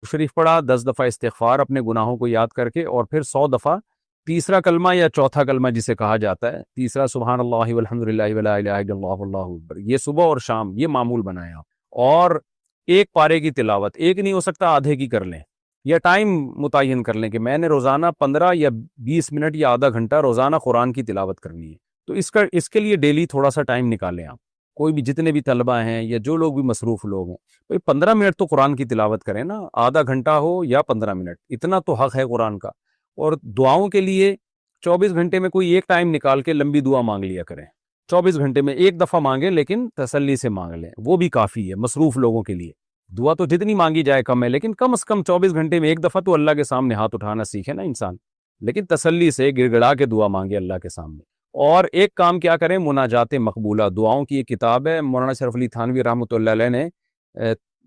شریف پڑھا، 10 دفعہ استغفار اپنے گناہوں کو یاد کر کے، اور پھر 100 دفعہ تیسرا کلمہ یا چوتھا کلمہ جسے کہا جاتا ہے، تیسرا سبحان اللہ والحمد للہ ولا الہ الا اللہ واللہ اکبر، یہ صبح اور شام یہ معمول بنائیں آپ۔ اور ایک پارے کی تلاوت، ایک نہیں ہو سکتا آدھے کی کر لیں، یا ٹائم متعین کر لیں کہ میں نے روزانہ 15 یا 20 منٹ یا آدھا گھنٹہ روزانہ قرآن کی تلاوت کرنی ہے، تو اس کے لیے ڈیلی تھوڑا سا ٹائم نکالیں آپ، کوئی بھی جتنے بھی طلبہ ہیں یا جو لوگ بھی مصروف لوگ ہیں، بھئی 15 منٹ تو قرآن کی تلاوت کریں نا، آدھا گھنٹہ ہو یا 15 منٹ، اتنا تو حق ہے قرآن کا۔ اور دعاؤں کے لیے 24 گھنٹے میں کوئی ایک ٹائم نکال کے لمبی دعا مانگ لیا کریں، 24 گھنٹے میں ایک دفعہ مانگیں لیکن تسلی سے مانگ لیں، وہ بھی کافی ہے مصروف لوگوں کے لیے۔ دعا تو جتنی مانگی جائے کم ہے، لیکن کم از کم 24 گھنٹے میں ایک دفعہ تو اللہ کے سامنے ہاتھ اٹھانا سیکھے نا انسان، لیکن تسلی سے گڑ گڑا کے دعا مانگے اللہ کے سامنے۔ اور ایک کام کیا کریں، مناجات مقبولہ دعاؤں کی ایک کتاب ہے، مولانا شرف علی تھانوی رحمۃ اللہ علیہ نے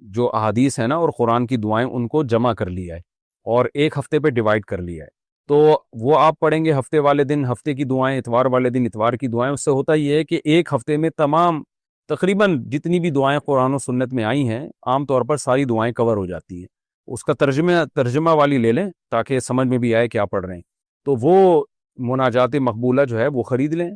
جو احادیث ہیں نا اور قرآن کی دعائیں ان کو جمع کر لیا ہے اور ایک ہفتے پہ ڈیوائیڈ کر لیا ہے، تو وہ آپ پڑھیں گے ہفتے والے دن ہفتے کی دعائیں، اتوار والے دن اتوار کی دعائیں۔ اس سے ہوتا یہ ہے کہ ایک ہفتے میں تمام تقریباً جتنی بھی دعائیں قرآن و سنت میں آئی ہیں عام طور پر ساری دعائیں کور ہو جاتی ہیں۔ اس کا ترجمہ والی لے لیں تاکہ سمجھ میں بھی آئے کیا پڑھ رہے ہیں، تو وہ مناجات مقبولہ جو ہے وہ خرید لیں،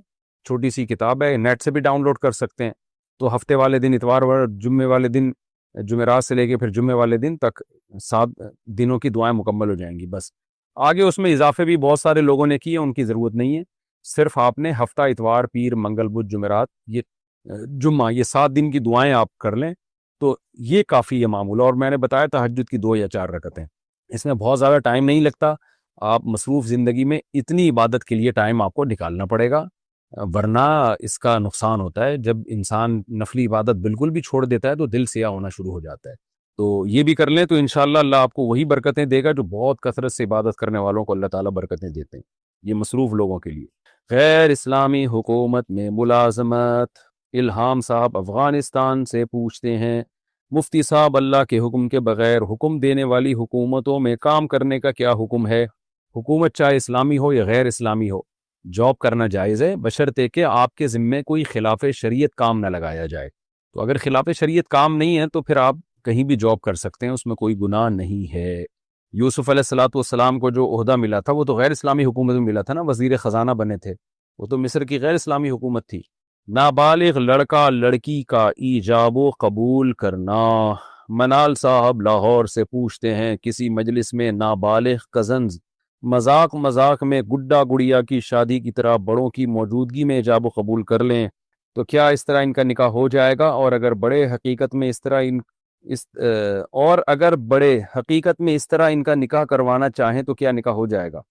چھوٹی سی کتاب ہے، نیٹ سے بھی ڈاؤن لوڈ کر سکتے ہیں۔ تو ہفتے والے دن اتوار جمعے والے دن، جمعرات سے لے کے پھر جمعے والے دن تک 7 دنوں کی دعائیں مکمل ہو جائیں گی۔ بس آگے اس میں اضافے بھی بہت سارے لوگوں نے کیے، ان کی ضرورت نہیں ہے، صرف آپ نے ہفتہ اتوار پیر منگل بدھ جمعرات یہ جمعہ یہ 7 دن کی دعائیں آپ کر لیں تو یہ کافی ہے معمول۔ اور میں نے بتایا تہجد کی 2 یا 4 رکعتیں، اس میں بہت زیادہ ٹائم نہیں لگتا، آپ مصروف زندگی میں اتنی عبادت کے لیے ٹائم آپ کو نکالنا پڑے گا، ورنہ اس کا نقصان ہوتا ہے جب انسان نفلی عبادت بالکل بھی چھوڑ دیتا ہے تو دل سیاہ ہونا شروع ہو جاتا ہے۔ تو یہ بھی کر لیں تو انشاءاللہ اللہ آپ کو وہی برکتیں دے گا جو بہت کثرت سے عبادت کرنے والوں کو اللہ تعالیٰ برکتیں دیتے ہیں، یہ مصروف لوگوں کے لیے۔ غیر اسلامی حکومت میں ملازمت، الہام صاحب افغانستان سے پوچھتے ہیں، مفتی صاحب اللہ کے حکم کے بغیر حکم دینے والی حکومتوں میں کام کرنے کا کیا حکم ہے؟ حکومت چاہے اسلامی ہو یا غیر اسلامی ہو، جاب کرنا جائز ہے بشرطے کہ آپ کے ذمے کوئی خلاف شریعت کام نہ لگایا جائے۔ تو اگر خلاف شریعت کام نہیں ہے تو پھر آپ کہیں بھی جاب کر سکتے ہیں، اس میں کوئی گناہ نہیں ہے۔ یوسف علیہ الصلوۃ والسلام کو جو عہدہ ملا تھا وہ تو غیر اسلامی حکومت میں ملا تھا نا، وزیر خزانہ بنے تھے، وہ تو مصر کی غیر اسلامی حکومت تھی۔ نابالغ لڑکا لڑکی کا ایجاب و قبول کرنا، منال صاحب لاہور سے پوچھتے ہیں، کسی مجلس میں نابالغ کزنز مذاق میں گڈا گڑیا کی شادی کی طرح بڑوں کی موجودگی میں ایجاب و قبول کر لیں تو کیا اس طرح ان کا نکاح ہو جائے گا؟ اور اگر بڑے حقیقت میں اس طرح ان کا نکاح کروانا چاہیں تو کیا نکاح ہو جائے گا؟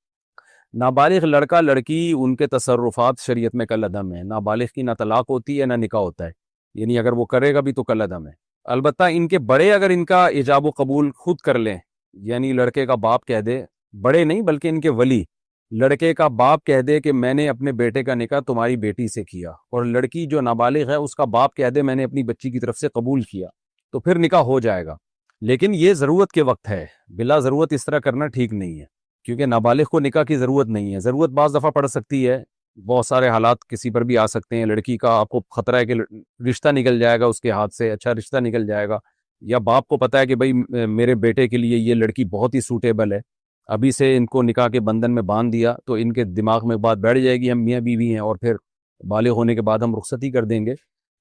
نابالغ لڑکا لڑکی ان کے تصرفات شریعت میں کالعدم ہے، نابالغ کی نہ طلاق ہوتی ہے نہ نکاح ہوتا ہے، یعنی اگر وہ کرے گا بھی تو کالعدم ہے۔ البتہ ان کے بڑے اگر ان کا ایجاب و قبول خود کر لیں، یعنی لڑکے کا باپ کہہ دے، بڑے نہیں بلکہ ان کے ولی، لڑکے کا باپ کہہ دے کہ میں نے اپنے بیٹے کا نکاح تمہاری بیٹی سے کیا، اور لڑکی جو نابالغ ہے اس کا باپ کہہ دے میں نے اپنی بچی کی طرف سے قبول کیا، تو پھر نکاح ہو جائے گا۔ لیکن یہ ضرورت کے وقت ہے، بلا ضرورت اس طرح کرنا ٹھیک نہیں ہے، کیونکہ نابالغ کو نکاح کی ضرورت نہیں ہے۔ ضرورت بعض دفعہ پڑ سکتی ہے، بہت سارے حالات کسی پر بھی آ سکتے ہیں، لڑکی کا آپ کو خطرہ ہے کہ رشتہ نکل جائے گا اس کے ہاتھ سے، اچھا رشتہ نکل جائے گا، یا باپ کو پتہ ہے کہ بھئی میرے بیٹے کے لیے یہ لڑکی بہت ہی سوٹیبل ہے، ابھی سے ان کو نکاح کے بندھن میں باندھ دیا تو ان کے دماغ میں بات بیٹھ جائے گی ہم میاں بیوی ہیں اور پھر بالغ ہونے کے بعد ہم رخصتی کر دیں گے،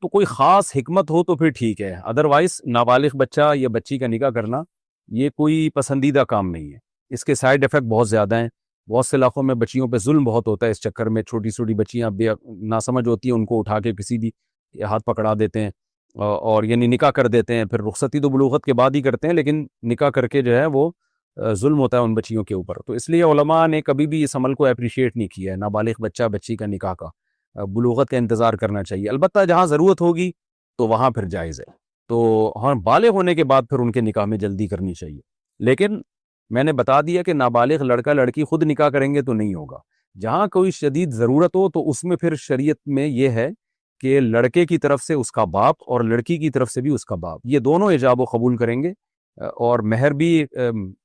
تو کوئی خاص حکمت ہو تو پھر ٹھیک ہے، ادروائز نابالغ بچہ یا بچی کا نکاح کرنا یہ کوئی پسندیدہ کام نہیں ہے، اس کے سائیڈ ایفیکٹ بہت زیادہ ہیں، بہت سے علاقوں میں بچیوں پہ ظلم بہت ہوتا ہے، اس چکر میں چھوٹی چھوٹی بچیاں بے ناسمجھ ہوتی ہیں، ان کو اٹھا کے کسی بھی ہاتھ پکڑا دیتے ہیں اور یعنی نکاح کر دیتے ہیں، پھر رخصتی تو بلوغت کے بعد ہی کرتے ہیں لیکن نکاح کر کے جو ہے وہ ظلم ہوتا ہے ان بچیوں کے اوپر۔ تو اس لیے علماء نے کبھی بھی اس عمل کو اپریشیٹ نہیں کیا ہے، نابالغ بچہ بچی کا نکاح کا، بلوغت کا انتظار کرنا چاہیے، البتہ جہاں ضرورت ہوگی تو وہاں پھر جائز ہے، تو ہاں بالغ ہونے کے بعد پھر ان کے نکاح میں جلدی کرنی چاہیے۔ لیکن میں نے بتا دیا کہ نابالغ لڑکا لڑکی خود نکاح کریں گے تو نہیں ہوگا، جہاں کوئی شدید ضرورت ہو تو اس میں پھر شریعت میں یہ ہے کہ لڑکے کی طرف سے اس کا باپ اور لڑکی کی طرف سے بھی اس کا باپ، یہ دونوں ایجاب و قبول کریں گے، اور مہر بھی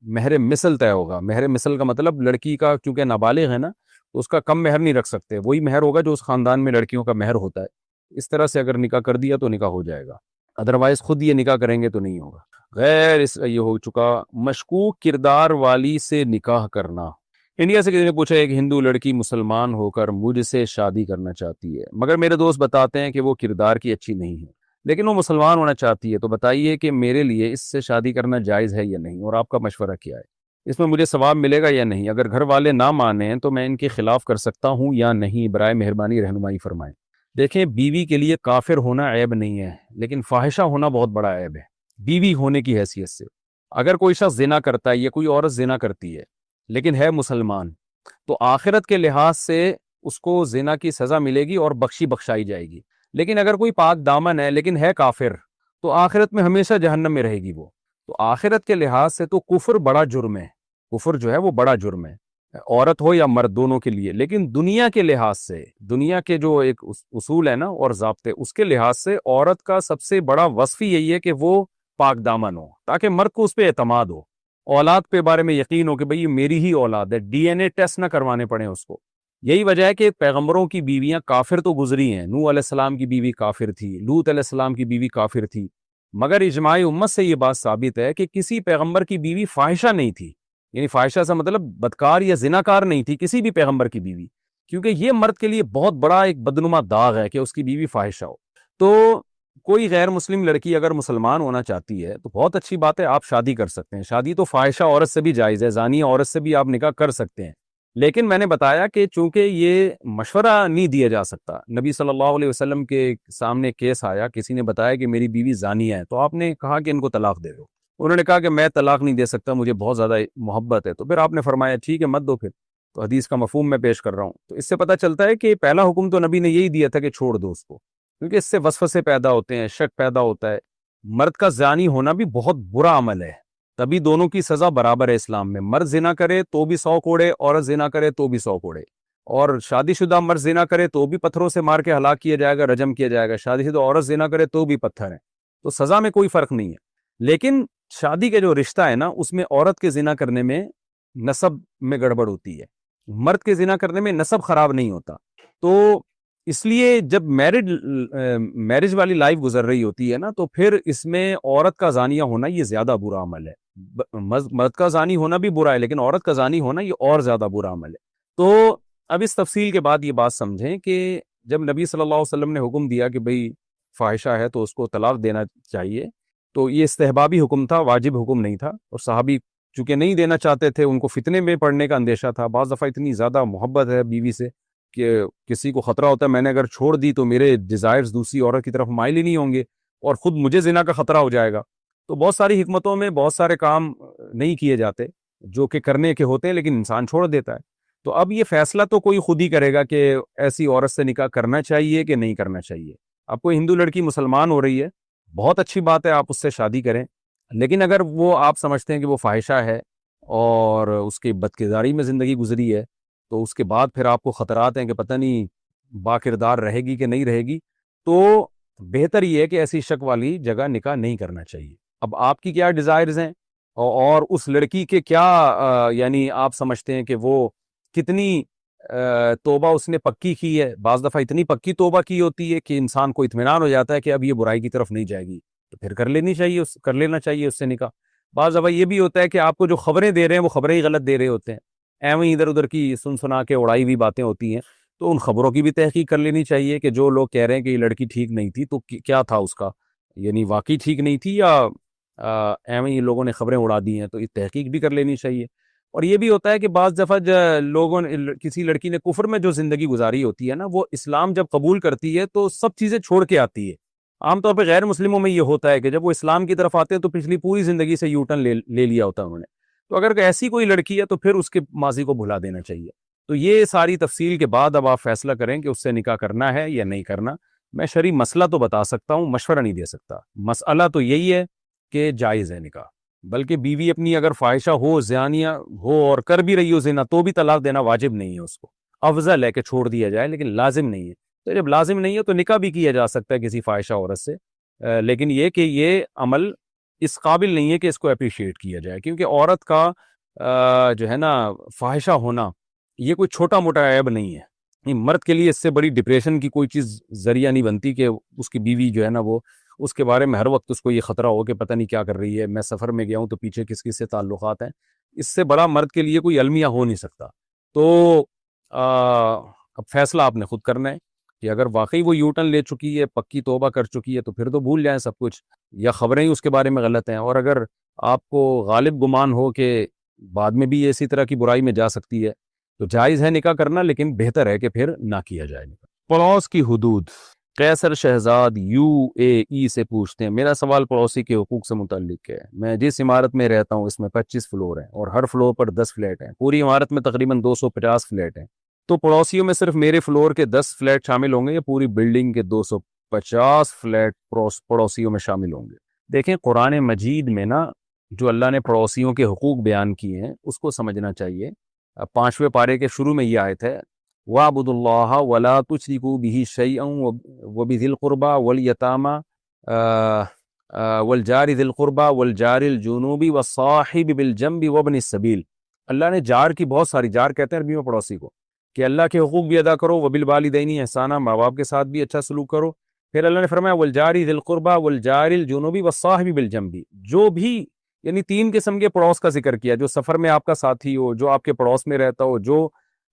مہر مثل طے ہوگا۔ مہر مثل کا مطلب لڑکی کا چونکہ نابالغ ہے نا تو اس کا کم مہر نہیں رکھ سکتے، وہی مہر ہوگا جو اس خاندان میں لڑکیوں کا مہر ہوتا ہے، اس طرح سے اگر نکاح کر دیا تو نکاح ہو جائے گا، ادروائز خود یہ نکاح کریں گے تو نہیں ہوگا۔ یہ ہو چکا مشکوک کردار والی سے نکاح کرنا۔ انڈیا سے کسی نے پوچھا ایک ہندو لڑکی مسلمان ہو کر مجھ سے شادی کرنا چاہتی ہے، مگر میرے دوست بتاتے ہیں کہ وہ کردار کی اچھی نہیں ہے، لیکن وہ مسلمان ہونا چاہتی ہے، تو بتائیے کہ میرے لیے اس سے شادی کرنا جائز ہے یا نہیں، اور آپ کا مشورہ کیا ہے؟ اس میں مجھے ثواب ملے گا یا نہیں؟ اگر گھر والے نہ مانیں تو میں ان کے خلاف کر سکتا ہوں یا نہیں؟ برائے مہربانی رہنمائی فرمائیں۔ دیکھیں، بیوی کے لیے کافر ہونا عیب نہیں ہے، لیکن فاحشہ ہونا بہت بڑا عیب ہے بیوی ہونے کی حیثیت سے۔ اگر کوئی شخص زنا کرتا ہے یا کوئی عورت زنا کرتی ہے لیکن ہے مسلمان، تو آخرت کے لحاظ سے اس کو زنا کی سزا ملے گی اور بخشائی جائے گی۔ لیکن اگر کوئی پاک دامن ہے لیکن ہے کافر، تو آخرت میں ہمیشہ جہنم میں رہے گی وہ۔ تو آخرت کے لحاظ سے تو کفر بڑا جرم ہے، کفر جو ہے وہ بڑا جرم ہے، عورت ہو یا مرد دونوں کے لیے۔ لیکن دنیا کے لحاظ سے، دنیا کے جو ایک اصول ہے نا اور ضابطے، اس کے لحاظ سے عورت کا سب سے بڑا وصف یہی ہے کہ وہ پاک دامن ہو، تاکہ مرد کو اس پہ اعتماد ہو، اولاد پہ بارے میں یقین ہو کہ بھئی یہ میری ہی اولاد ہے، ڈی این اے ٹیسٹ نہ کروانے پڑے اس کو۔ یہی وجہ ہے کہ پیغمبروں کی بیویاں کافر تو گزری ہیں، نوح علیہ السلام کی بیوی کافر تھی، لوط علیہ السلام کی بیوی کافر تھی، مگر اجماع امت سے یہ بات ثابت ہے کہ کسی پیغمبر کی بیوی فاحشہ نہیں تھی، یعنی فاحشہ سے مطلب بدکار یا زناکار نہیں تھی کسی بھی پیغمبر کی بیوی، کیونکہ یہ مرد کے لیے بہت بڑا ایک بدنما داغ ہے کہ اس کی بیوی فاحشہ ہو۔ تو کوئی غیر مسلم لڑکی اگر مسلمان ہونا چاہتی ہے تو بہت اچھی بات ہے، آپ شادی کر سکتے ہیں، شادی تو فاحشہ عورت سے بھی جائز ہے، زانی عورت سے بھی آپ نکاح کر سکتے ہیں۔ لیکن میں نے بتایا کہ چونکہ یہ مشورہ نہیں دیا جا سکتا، نبی صلی اللہ علیہ وسلم کے سامنے کیس آیا، کسی نے بتایا کہ میری بیوی زانی ہے، تو آپ نے کہا کہ ان کو طلاق دے دو، انہوں نے کہا کہ میں طلاق نہیں دے سکتا، مجھے بہت زیادہ محبت ہے، تو پھر آپ نے فرمایا ٹھیک ہے مت دو پھر، تو حدیث کا مفہوم میں پیش کر رہا ہوں۔ تو اس سے پتہ چلتا ہے کہ پہلا حکم تو نبی نے یہی دیا تھا کہ چھوڑ دو اس کو، کیونکہ اس سے وسوسے پیدا ہوتے ہیں، شک پیدا ہوتا ہے۔ مرد کا زانی ہونا بھی بہت برا عمل ہے، تبھی دونوں کی سزا برابر ہے اسلام میں، مرد زنا کرے تو بھی 100 کوڑے، عورت زنا کرے تو بھی 100 کوڑے، اور شادی شدہ مرد زنا کرے تو بھی پتھروں سے مار کے ہلاک کیا جائے گا، رجم کیا جائے گا، شادی شدہ عورت زنا کرے تو بھی پتھر ہیں، تو سزا میں کوئی فرق نہیں ہے۔ لیکن شادی کا جو رشتہ ہے نا، اس میں عورت کے زنا کرنے میں نسب میں گڑبڑ ہوتی ہے، مرد کے زنا کرنے میں نسب خراب نہیں ہوتا۔ تو اس لیے جب میرج والی لائف گزر رہی ہوتی ہے نا، تو پھر اس میں عورت کا زانیہ ہونا یہ زیادہ برا عمل ہے۔ مرد کا زانی ہونا بھی برا ہے، لیکن عورت کا زانی ہونا یہ اور زیادہ برا عمل ہے۔ تو اب اس تفصیل کے بعد یہ بات سمجھیں کہ جب نبی صلی اللہ علیہ وسلم نے حکم دیا کہ بھئی فاحشہ ہے تو اس کو طلاق دینا چاہیے، تو یہ استحبابی حکم تھا، واجب حکم نہیں تھا، اور صحابی چونکہ نہیں دینا چاہتے تھے، ان کو فتنے میں پڑنے کا اندیشہ تھا، بعض دفعہ اتنی زیادہ محبت ہے بیوی سے کہ کسی کو خطرہ ہوتا ہے میں نے اگر چھوڑ دی تو میرے ڈیزائرز دوسری عورت کی طرف مائل ہی نہیں ہوں گے اور خود مجھے زنا کا خطرہ ہو جائے گا۔ تو بہت ساری حکمتوں میں بہت سارے کام نہیں کیے جاتے جو کہ کرنے کے ہوتے ہیں، لیکن انسان چھوڑ دیتا ہے۔ تو اب یہ فیصلہ تو کوئی خود ہی کرے گا کہ ایسی عورت سے نکاح کرنا چاہیے کہ نہیں کرنا چاہیے۔ اب کوئی ہندو لڑکی مسلمان ہو رہی ہے، بہت اچھی بات ہے، آپ اس سے شادی کریں، لیکن اگر وہ آپ سمجھتے ہیں کہ وہ فاحشہ ہے اور اس کی بدکرداری میں زندگی گزری ہے، تو اس کے بعد پھر آپ کو خطرات ہیں کہ پتہ نہیں باکردار رہے گی کہ نہیں رہے گی، تو بہتر یہ ہے کہ ایسی شک والی جگہ نکاح نہیں کرنا چاہیے۔ اب آپ کی کیا ڈیزائرز ہیں اور اس لڑکی کے کیا یعنی آپ سمجھتے ہیں کہ وہ کتنی توبہ اس نے پکی کی ہے۔ بعض دفعہ اتنی پکی توبہ کی ہوتی ہے کہ انسان کو اطمینان ہو جاتا ہے کہ اب یہ برائی کی طرف نہیں جائے گی، تو پھر کر لینا چاہیے اس سے نکاح۔ بعض دفعہ یہ بھی ہوتا ہے کہ آپ کو جو خبریں دے رہے ہیں وہ خبریں ہی غلط دے رہے ہوتے ہیں، ایویں ادھر ادھر کی سنا کے اڑائی ہوئی باتیں ہوتی ہیں، تو ان خبروں کی بھی تحقیق کر لینی چاہیے کہ جو لوگ کہہ رہے ہیں کہ یہ لڑکی ٹھیک نہیں تھی تو کیا تھا اس کا، یعنی واقعی ٹھیک نہیں تھی یا ایویں ہی لوگوں نے خبریں اڑا دی ہیں، تو یہ تحقیق بھی کر لینی چاہیے۔ اور یہ بھی ہوتا ہے کہ بعض دفعہ لوگوں نے کسی لڑکی نے کفر میں جو زندگی گزاری ہوتی ہے نا، وہ اسلام جب قبول کرتی ہے تو سب چیزیں چھوڑ کے آتی ہے۔ عام طور پہ غیر مسلموں میں یہ ہوتا ہے کہ جب وہ اسلام کی طرف آتے ہیں تو پچھلی پوری زندگی سے یو ٹرن لے لیا ہوتا ہے انہوں نے۔ تو اگر ایسی کوئی لڑکی ہے تو پھر اس کے ماضی کو بھلا دینا چاہیے۔ تو یہ ساری تفصیل کے بعد اب آپ فیصلہ کریں کہ اس سے نکاح کرنا ہے یا نہیں کرنا۔ میں شرعی مسئلہ تو بتا سکتا ہوں، مشورہ نہیں دے سکتا۔ مسئلہ تو یہی ہے کہ جائز ہے نکاح، بلکہ بیوی اپنی اگر فاحشہ ہو، زانیہ ہو اور کر بھی رہی ہو زنا، تو بھی طلاق دینا واجب نہیں ہے اس کو، افضل ہے کہ چھوڑ دیا جائے، لیکن لازم نہیں ہے۔ تو جب لازم نہیں ہے تو نکاح بھی کیا جا سکتا ہے کسی فاحشہ عورت سے، لیکن یہ کہ یہ عمل اس قابل نہیں ہے کہ اس کو اپریشیٹ کیا جائے، کیونکہ عورت کا جو ہے نا فاحشہ ہونا یہ کوئی چھوٹا موٹا عیب نہیں ہے۔ مرد کے لیے اس سے بڑی ڈپریشن کی کوئی چیز ذریعہ نہیں بنتی کہ اس کی بیوی جو ہے نا وہ اس کے بارے میں ہر وقت اس کو یہ خطرہ ہو کہ پتہ نہیں کیا کر رہی ہے، میں سفر میں گیا ہوں تو پیچھے کس کس سے تعلقات ہیں، اس سے بڑا مرد کے لیے کوئی المیہ ہو نہیں سکتا۔ تو اب فیصلہ آپ نے خود کرنا ہے کہ اگر واقعی وہ یو ٹرن لے چکی ہے، پکی توبہ کر چکی ہے، تو پھر تو بھول جائیں سب کچھ، یا خبریں ہی اس کے بارے میں غلط ہیں۔ اور اگر آپ کو غالب گمان ہو کہ بعد میں بھی اسی طرح کی برائی میں جا سکتی ہے تو جائز ہے نکاح کرنا، لیکن بہتر ہے کہ پھر نہ کیا جائے نکاح۔ پڑوس کی حدود۔ قیصر شہزاد UAE سے پوچھتے ہیں، میرا سوال پڑوسی کے حقوق سے متعلق ہے۔ میں جس عمارت میں رہتا ہوں اس میں 25 فلور ہیں اور ہر فلور پر 10 فلیٹ ہیں، پوری عمارت میں تقریباً 250 فلیٹ ہیں، تو پڑوسیوں میں صرف میرے فلور کے 10 فلیٹ شامل ہوں گے یا پوری بلڈنگ کے 250 فلیٹ پڑوسیوں میں شامل ہوں گے؟ دیکھیں، قرآن مجید میں نا جو اللہ نے پڑوسیوں کے حقوق بیان کیے ہیں اس کو سمجھنا چاہیے۔ 5ویں پارے کے شروع میں یہ آیت ہے، وَاعْبُدُوا اللَّهَ وَلَا تُشْرِكُوا بِهِ شَيْئًا وَبِذِي الْقُرْبَى وَالْيَتَامَى وَالْجَارِ ذِي الْقُرْبَى وَالْجَارِ الْجُنُوبِ وَالصَّاحِبِ بِالْجَنبِ وَابْنِ السَّبِيلِ۔ اللہ نے جار کی بہت ساری، جار کہتے ہیں عربی میں پڑوسی کو، کہ اللہ کے حقوق بھی ادا کرو، وَبِالْوَالِدَيْنِ احسانًا، ماں باپ کے ساتھ بھی اچھا سلوک کرو۔ پھر اللہ نے فرمایا وَالْجَارِ ذِي الْقُرْبَى وَالْجَارِ الْجُنُوبِ وَالصَّاحِبِ بِالْجَنبِ، جو بھی، یعنی 3 قسم کے پڑوس کا ذکر کیا، جو سفر میں آپ کا ساتھی ہو، جو آپ کے پڑوس میں رہتا ہو،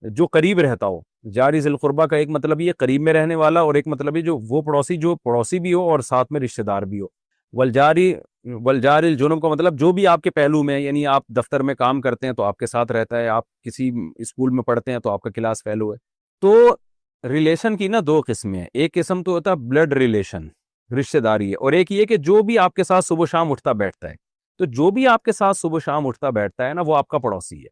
جو قریب رہتا ہو۔ جاری ذی القربہ کا ایک مطلب یہ قریب میں رہنے والا، اور ایک مطلب یہ جو پڑوسی بھی ہو اور ساتھ میں رشتہ دار بھی ہو۔ والجار الجنوب کا مطلب جو بھی آپ کے پہلو میں، یعنی آپ دفتر میں کام کرتے ہیں تو آپ کے ساتھ رہتا ہے، آپ کسی اسکول میں پڑھتے ہیں تو آپ کا کلاس فیلو ہے۔ تو ریلیشن کی نا 2 قسمیں ہیں، ایک قسم تو ہوتا ہے بلڈ ریلیشن، رشتہ داری ہے، اور ایک یہ کہ جو بھی آپ کے ساتھ صبح شام اٹھتا بیٹھتا ہے۔ تو جو بھی آپ کے ساتھ صبح شام اٹھتا بیٹھتا ہے نا وہ آپ کا پڑوسی ہے۔